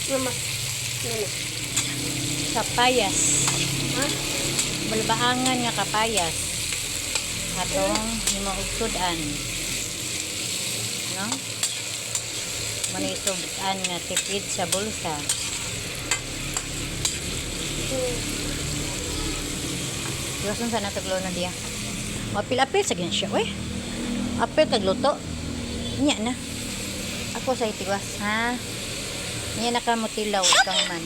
Mama. Kapayas. Ha? Balbaangan nga kapayas. Atong himaugsudan. No? Manisugdan nga tipid sa bulsa. Diyosan sa nataglo na diya. Mapil-apil sa ganyan siya, uy. Apil kagluto. Nya na. Ako sa itiwas, ha? Nya na ka mutilaw, ikaw man.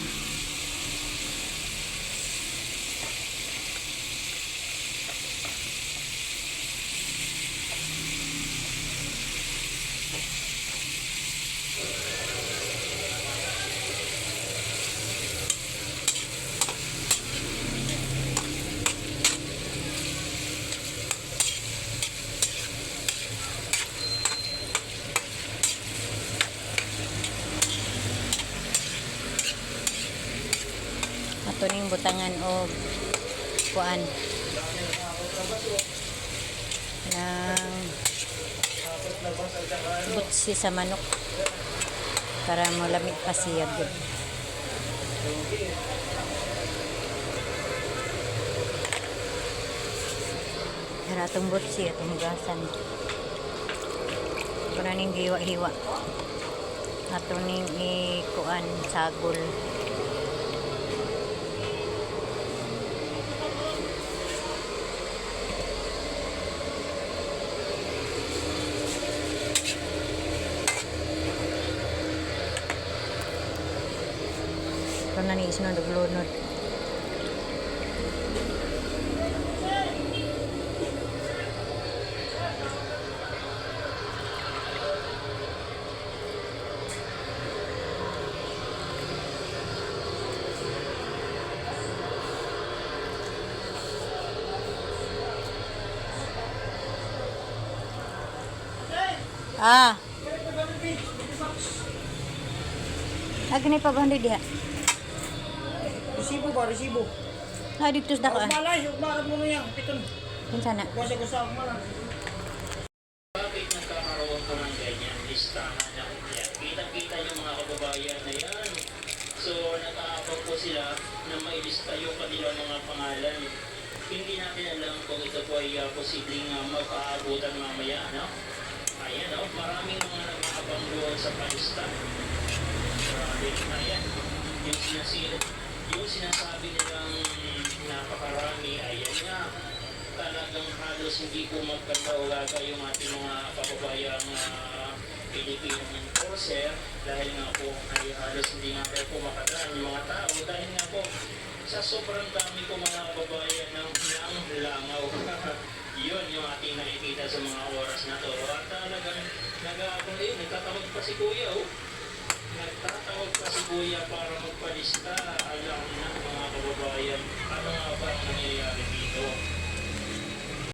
Ato ning butangan og kuan ng butsi sa manok para malamig pa siya gud. Para atong butsi atong gasan. Para ning hiwa-hiwa. Ato ning kuan sagol. Ito na ni isunod og lunod. Ah. Agni pa ba diha? Resibo ba? Resibo. Ah, dito sa dako. Malay, umarap mo na yan. Piton. Kinsa na? Kasi ko sa umarap. Bakit nagkakaroon po ng ganyan listahan na yan? Kita-kita yung mga kababayan na yan. So, nakaabang po sila na mailista yung kanilang mga pangalan. Hindi natin alam kung ito po ay posibleng magpaabutan mamaya, no? Ayan, no? Maraming mga nag-aabang doon sa palista. Grabe, ayan. Yung sinasabi nilang napakarami, ayan nga. Talagang halos hindi po magkatawagaga yung ating mga kababayang Pilipinong enforcer dahil nga po ay halos hindi nga po makadaan yung mga tao dahil nga po sa sobrang dami po mga kababayan ng langaw. Yun yung ating nakikita sa mga oras na to. At talagang nag-aabang yun, nagtatawag pa si Kuya, oh. Nagtatawag pa si Kuya para magpalista. Alam na mga kababayan, ano nga ba ang nangyayari dito?